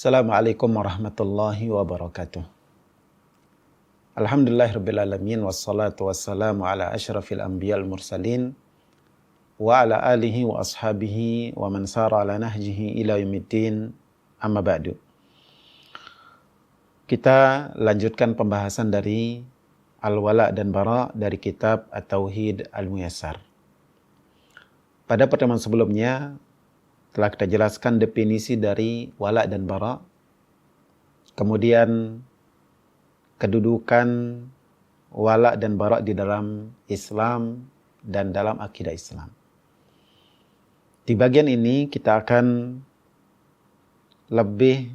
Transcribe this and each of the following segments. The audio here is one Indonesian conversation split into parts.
Assalamualaikum warahmatullahi wabarakatuh. Alhamdulillahirrabbilalamin. Wassalatu wassalamu ala ashrafil anbiya'al mursalin. Wa ala alihi wa ashabihi wa man sara ala nahjihi ila yaumiddin. Amma ba'du. Kita lanjutkan pembahasan dari Al-Wala' dan Bara' dari kitab At-Tauhid Al-Muyassar. Pada pertemuan sebelumnya telah kita jelaskan definisi dari wala dan bara, kemudian kedudukan wala dan bara di dalam Islam dan dalam akidah Islam. Di bagian ini kita akan lebih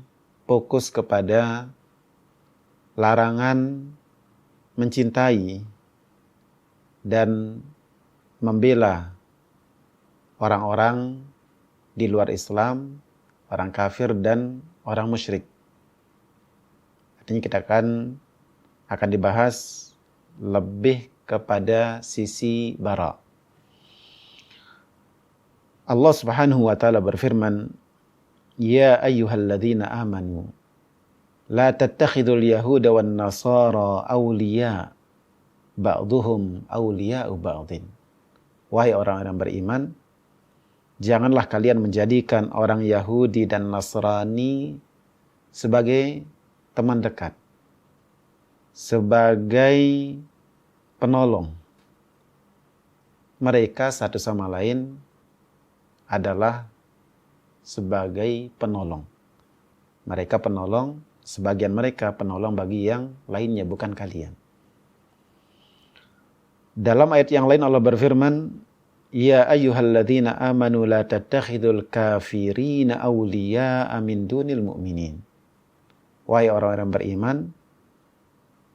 fokus kepada larangan mencintai dan membela orang-orang di luar Islam, orang kafir dan orang musyrik. Artinya kita akan dibahas lebih kepada sisi bara. Allah Subhanahu wa taala berfirman, "Ya ayyuhalladzina amanu, la tattakhidul yahuda wan nasara awliya, ba'duhum awliya'u ba'dhin." Wahai orang-orang beriman, janganlah kalian menjadikan orang Yahudi dan Nasrani sebagai teman dekat, sebagai penolong. Mereka satu sama lain adalah sebagai penolong. Mereka penolong, sebagian mereka penolong bagi yang lainnya, bukan kalian. Dalam ayat yang lain Allah berfirman, "Ya ayyuhalladzina amanu la tattakhidul kafirina awliya'a min dunil mu'minin." Wahai orang-orang beriman,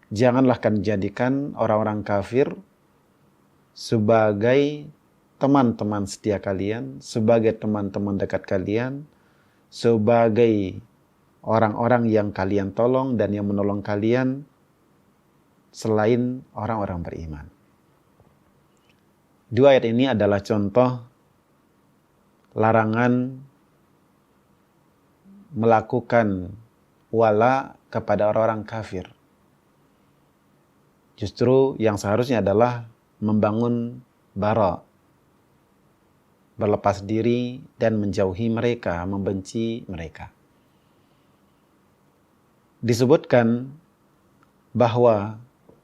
janganlah kalian jadikan orang-orang kafir sebagai teman-teman setia kalian, sebagai teman-teman dekat kalian, sebagai orang-orang yang kalian tolong dan yang menolong kalian selain orang-orang beriman. Dua ayat ini adalah contoh larangan melakukan wala kepada orang-orang kafir. Justru yang seharusnya adalah membangun bara, berlepas diri dan menjauhi mereka, membenci mereka. Disebutkan bahwa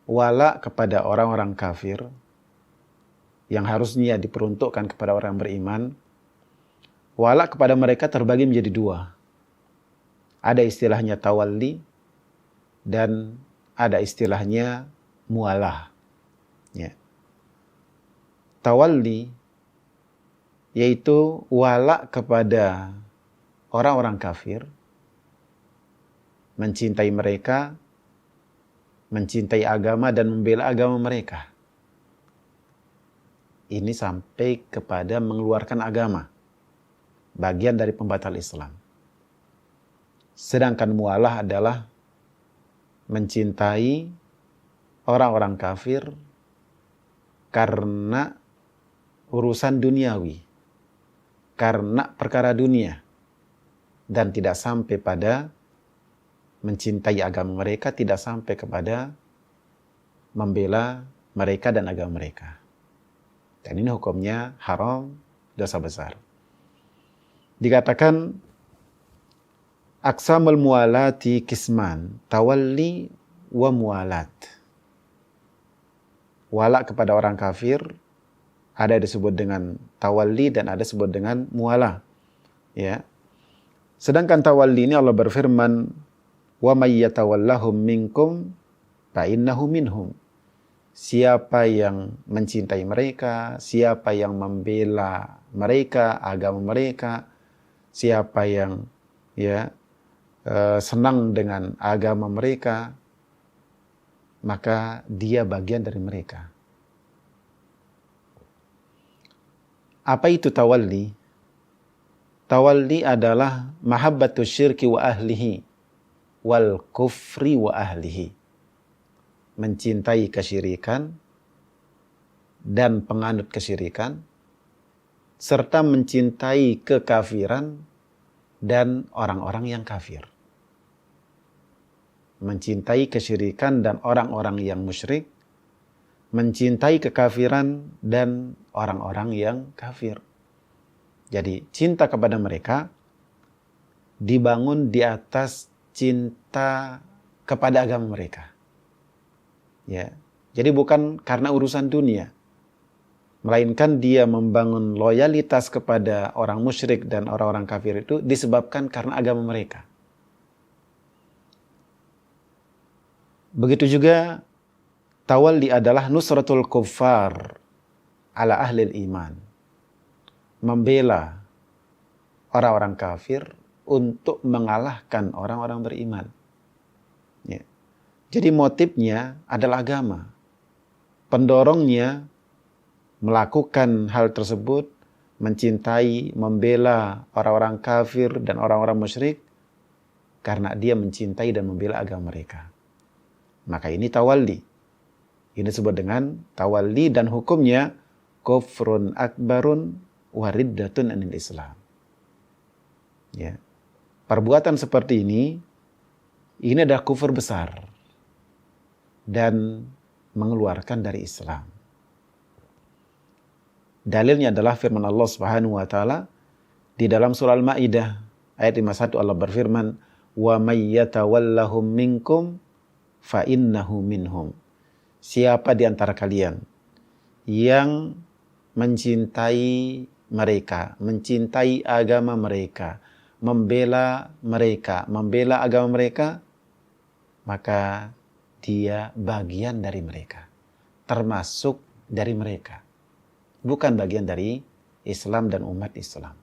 wala kepada orang-orang kafir yang harusnya diperuntukkan kepada orang beriman, wala kepada mereka terbagi menjadi dua. Ada istilahnya tawalli dan ada istilahnya mualah. Ya. Tawalli yaitu wala kepada orang-orang kafir, mencintai mereka, mencintai agama dan membela agama mereka. Ini sampai kepada mengeluarkan agama, bagian dari pembatal Islam. Sedangkan mualah adalah mencintai orang-orang kafir karena urusan duniawi, karena perkara dunia, dan tidak sampai pada mencintai agama mereka, tidak sampai kepada membela mereka dan agama mereka. Dan ini hukumnya haram, dosa besar. Dikatakan aqsamul mualati kisman, tawalli wa mualat. Wala kepada orang kafir ada disebut dengan tawalli dan ada disebut dengan mualah. Ya. Sedangkan tawalli ini Allah berfirman, "Wa may yatawallahum minkum fa innahu minhum." Siapa yang mencintai mereka, siapa yang membela mereka, agama mereka, siapa yang senang dengan agama mereka, maka dia bagian dari mereka. Apa itu tawalli? Tawalli adalah mahabbatus syirki wa ahlihi wal kufri wa ahlihi. Mencintai kesyirikan dan penganut kesyirikan, serta mencintai kekafiran dan orang-orang yang kafir. mencintai kesyirikan dan orang-orang yang musyrik, mencintai kekafiran dan orang-orang yang kafir. Jadi cinta kepada mereka dibangun di atas cinta kepada agama mereka. Ya. Jadi bukan karena urusan dunia, melainkan dia membangun loyalitas kepada orang musyrik dan orang-orang kafir itu disebabkan karena agama mereka. Begitu juga tawalli adalah nusratul kuffar ala ahlil iman. Membela orang-orang kafir untuk mengalahkan orang-orang beriman. Ya. Jadi motifnya adalah agama. Pendorongnya melakukan hal tersebut, mencintai, membela orang-orang kafir dan orang-orang musyrik karena dia mencintai dan membela agama mereka. Maka ini tawalli. Ini disebut dengan tawalli dan hukumnya kufrun akbarun wa riddatun anil Islam. Ya. Perbuatan seperti ini adalah kufur besar dan mengeluarkan dari Islam. Dalilnya adalah firman Allah Subhanahu wa taala di dalam surah Al-Maidah ayat 51. Allah berfirman, "Wa may yatawallahum minkum fa innahu minhum." Siapa di antara kalian yang mencintai mereka, mencintai agama mereka, membela mereka, membela agama mereka, maka dia bagian dari mereka, termasuk dari mereka, bukan bagian dari Islam dan umat Islam.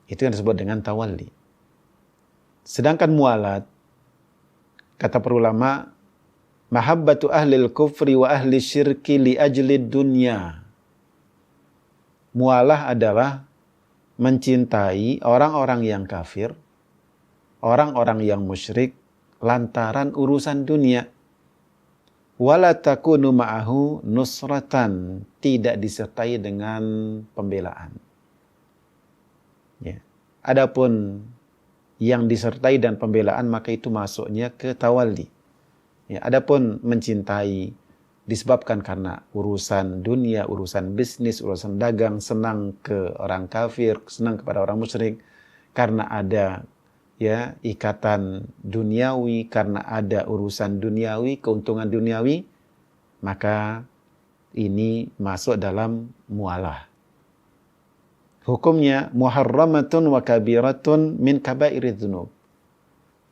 Itu yang disebut dengan tawalli. Sedangkan mualat, kata para ulama, mahabbatu ahlil kufri wa ahli syirki li ajli dunya. Mualah adalah mencintai orang-orang yang kafir, orang-orang yang musyrik, lantaran urusan dunia. Wala takunu ma'ahu nusratan, tidak disertai dengan pembelaan. Ya. Adapun yang disertai dan pembelaan maka itu masuknya ke tawalli. Ya, adapun mencintai disebabkan karena urusan dunia, urusan bisnis, urusan dagang, senang ke orang kafir, senang kepada orang musyrik, karena ada ya ikatan duniawi, karena ada urusan duniawi, keuntungan duniawi, maka ini masuk dalam mualah. Hukumnya muharramatun wa kabiratun min kabairidz dzunub.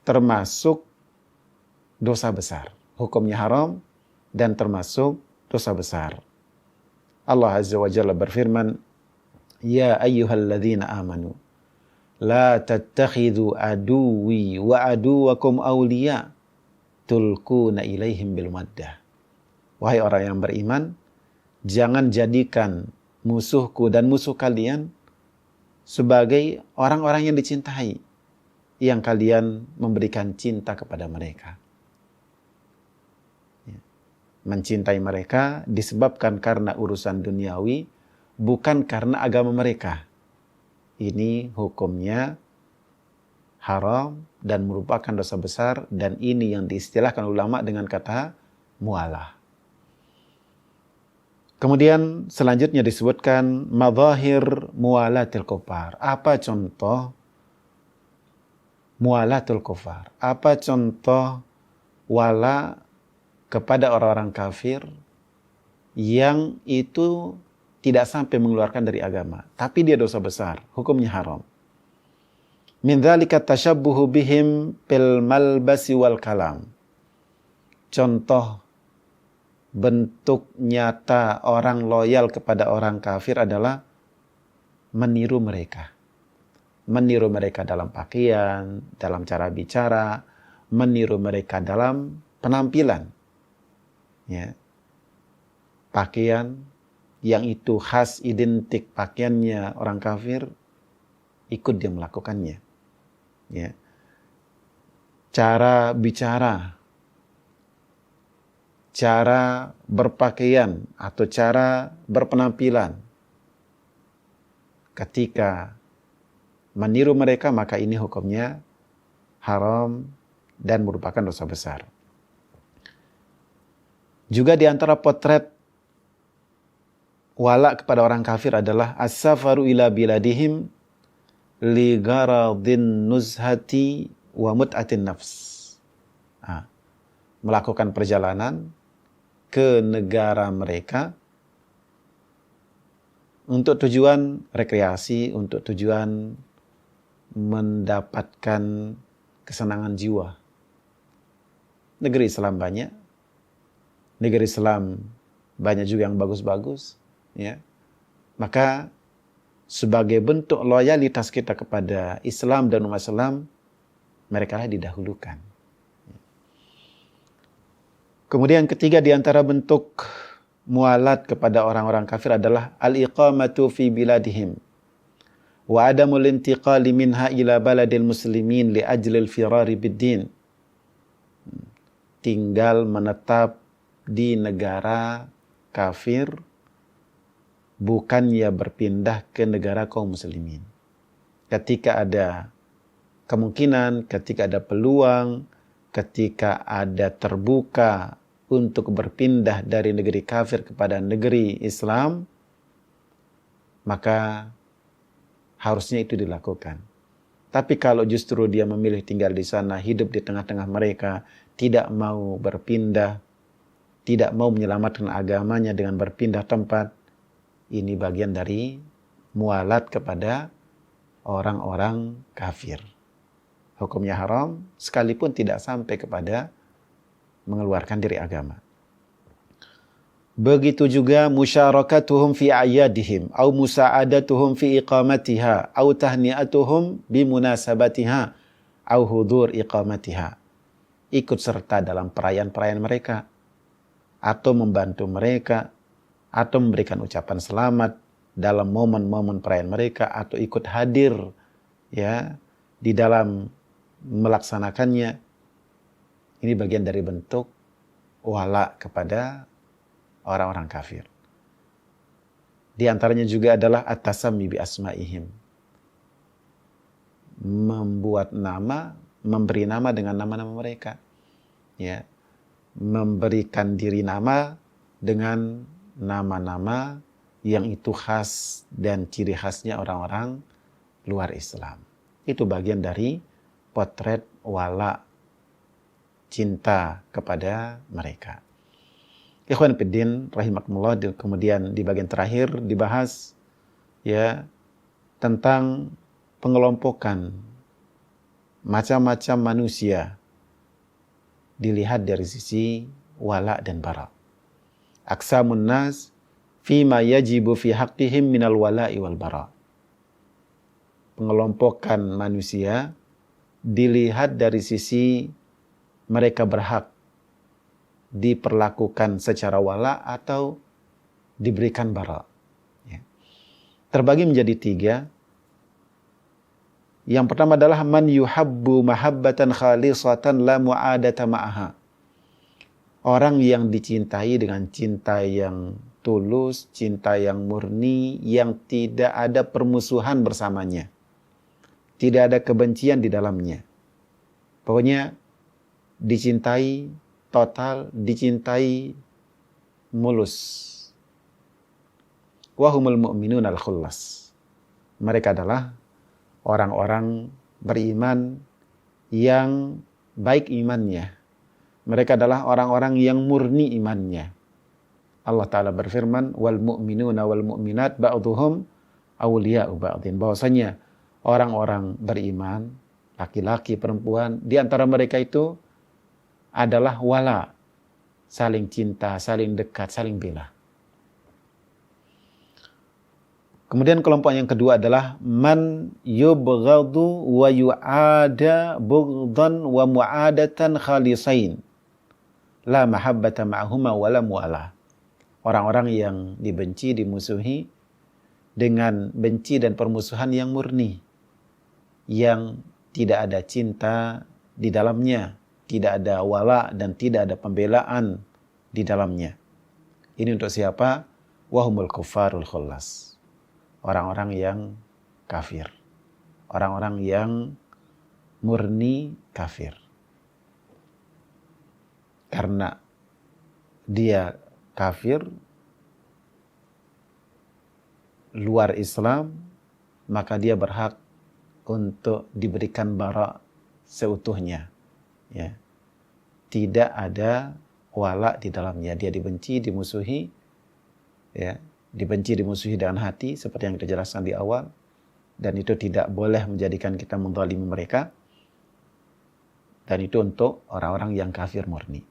Termasuk dosa besar. Hukumnya haram dan termasuk dosa besar. Allah Azza wa Jalla berfirman, "Ya ayyuhalladzina amanu la tattakhidhu aduwi wa aduwakum awliya tulquna ilaihim bil maddah." Wahai orang yang beriman, jangan jadikan musuhku dan musuh kalian sebagai orang-orang yang dicintai, yang kalian memberikan cinta kepada mereka. Mencintai mereka disebabkan karena urusan duniawi, bukan karena agama mereka. Ini hukumnya haram dan merupakan dosa besar, dan ini yang diistilahkan ulama dengan kata mualah. Kemudian selanjutnya disebutkan madzahir mualatil kufar. Apa contoh mualatul kufar? Apa contoh wala kepada orang-orang kafir yang itu tidak sampai mengeluarkan dari agama, tapi dia dosa besar, hukumnya haram. Min dzalika tasyabbuhu bihim bil malbasi wal kalam. Contoh bentuk nyata orang loyal kepada orang kafir adalah meniru mereka. Meniru mereka dalam pakaian, dalam cara bicara, meniru mereka dalam penampilan. Ya. Pakaian yang itu khas identik pakaiannya orang kafir, ikut dia melakukannya. Ya. Cara bicara, cara berpakaian atau cara berpenampilan, ketika meniru mereka maka ini hukumnya haram dan merupakan dosa besar. Juga di antara potret wala kepada orang kafir adalah as-safaru ila biladihim li gharadin nuzhati wa mut'atin nafs. Melakukan perjalanan ke negara mereka untuk tujuan rekreasi, untuk tujuan mendapatkan kesenangan jiwa. Negeri Islam banyak. Negeri Islam banyak juga yang bagus-bagus, ya. Maka sebagai bentuk loyalitas kita kepada Islam dan umat Islam, mereka lah didahulukan. Kemudian ketiga di antara bentuk mualat kepada orang-orang kafir adalah al-iqamatu fi biladihim wa adamul intiqali minha ila baladil muslimin li ajlil firari bid-din. Tinggal menetap di negara kafir, bukannya berpindah ke negara kaum muslimin. Ketika ada kemungkinan, ketika ada peluang, ketika ada terbuka untuk berpindah dari negeri kafir kepada negeri Islam, maka harusnya itu dilakukan. Tapi kalau justru dia memilih tinggal di sana, hidup di tengah-tengah mereka, tidak mau berpindah, tidak mau menyelamatkan agamanya dengan berpindah tempat, ini bagian dari mualat kepada orang-orang kafir. Hukumnya haram, sekalipun tidak sampai kepada mengeluarkan diri agama. Begitu juga musyarakatuhum fi a'yadihim, au musa'adatuhum fi iqamatiha, au tahni'atuhum bimunasabatiha, au hudur iqamatiha. Ikut serta dalam perayaan-perayaan mereka, atau membantu mereka, atau memberikan ucapan selamat dalam momen-momen perayaan mereka, atau ikut hadir ya di dalam melaksanakannya. Ini bagian dari bentuk wala kepada orang-orang kafir. Di antaranya juga adalah at-tasammi bi asma'ihim. Membuat nama, memberi nama dengan nama-nama mereka. Ya. Memberikan diri nama dengan nama-nama yang itu khas dan ciri khasnya orang-orang luar Islam. Itu bagian dari potret wala, cinta kepada mereka. Ikhwan fiddin rahimakumullah, kemudian di bagian terakhir dibahas ya tentang pengelompokan macam-macam manusia dilihat dari sisi wala dan bara. Aqsamun nas fima yajibu fi haqqihim minal wala'i wal bara. Pengelompokan manusia dilihat dari sisi mereka berhak diperlakukan secara wala atau diberikan bara. Ya. Terbagi menjadi tiga. Yang pertama adalah man yuhabbu mahabbatan khalisatan la mu'adata ma'aha. Orang yang dicintai dengan cinta yang tulus, cinta yang murni, yang tidak ada permusuhan bersamanya. Tidak ada kebencian di dalamnya. Pokoknya dicintai total, dicintai mulus. Wahumul mu'minun al-khullas. Mereka adalah orang-orang beriman yang baik imannya. Mereka adalah orang-orang yang murni imannya. Allah Ta'ala berfirman, wal mu'minuna wal mu'minat ba'duhum awliya'u ba'din. Bahwasanya orang-orang beriman, laki-laki, perempuan, di antara mereka itu adalah wala, saling cinta, saling dekat, saling bela. Kemudian kelompok yang kedua adalah man yubghadu wa yu'ada bughdan wa mu'adatan khalisain la mahabbata ma'huma wa la mu'alah. Orang-orang yang dibenci, dimusuhi dengan benci dan permusuhan yang murni, yang tidak ada cinta di dalamnya, tidak ada wala dan tidak ada pembelaan di dalamnya. Ini untuk siapa? Wahumul kuffarul khullas. Orang-orang yang kafir. Orang-orang yang murni kafir. karena dia kafir, luar Islam, maka dia berhak untuk diberikan bara seutuhnya. Ya. Tidak ada wala di dalamnya. Dia dibenci, dimusuhi, ya, dibenci, dimusuhi dengan hati, seperti yang kita jelaskan di awal. Dan itu tidak boleh menjadikan kita menzalimi mereka. Dan itu untuk orang-orang yang kafir murni.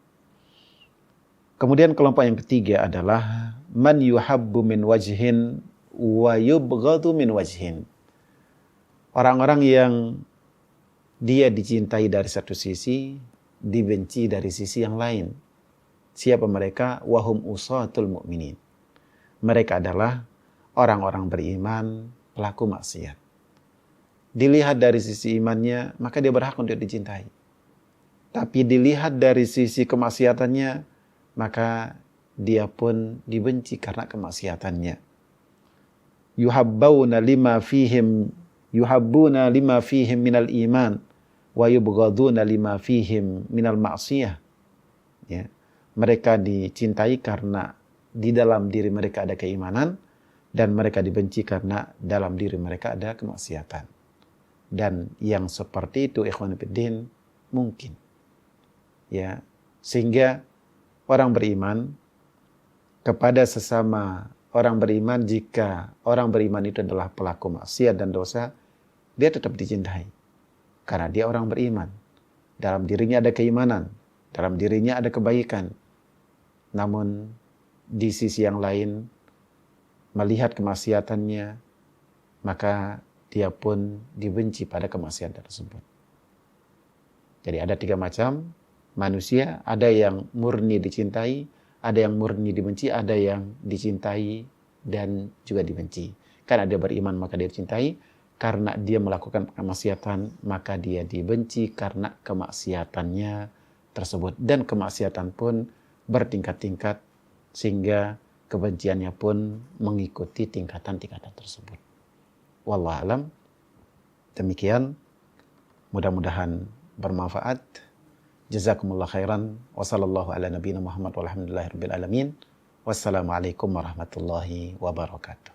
Kemudian kelompok yang ketiga adalah man yuhabbu min wajhin wa yubghadu min wajhin. Orang-orang yang dia dicintai dari satu sisi, dibenci dari sisi yang lain. Siapa mereka? Wahum usatul mu'minin. Mereka adalah orang-orang beriman, pelaku maksiat. Dilihat dari sisi imannya, maka dia berhak untuk dicintai. Tapi dilihat dari sisi kemaksiatannya, maka dia pun dibenci karena kemaksiatannya. Yuhabbuna lima fihim minal iman wa yubghaduna lima fihim minal ma'siyah. Ya. Mereka dicintai karena di dalam diri mereka ada keimanan, dan mereka dibenci karena dalam diri mereka ada kemaksiatan. Dan yang seperti itu ikhwan fillah mungkin. Ya, sehingga orang beriman kepada sesama orang beriman, jika orang beriman itu adalah pelaku maksiat dan dosa, dia tetap dicintai. Karena dia orang beriman. Dalam dirinya ada keimanan, dalam dirinya ada kebaikan. Namun di sisi yang lain, melihat kemaksiatannya, maka dia pun dibenci pada kemaksiatan tersebut. Jadi ada 3 macam manusia, ada yang murni dicintai, ada yang murni dibenci, ada yang dicintai dan juga dibenci. Karena dia beriman maka dia dicintai, karena dia melakukan kemaksiatan maka dia dibenci karena kemaksiatannya tersebut. Dan kemaksiatan pun bertingkat-tingkat sehingga kebenciannya pun mengikuti tingkatan-tingkatan tersebut. Wallahu a'lam. Demikian, mudah-mudahan bermanfaat. Jazakumullah khairan. Wa sallallahu ala nabiyina Muhammad walhamdulillahi rabbil alamin. Wassalamualaikum warahmatullahi wabarakatuh.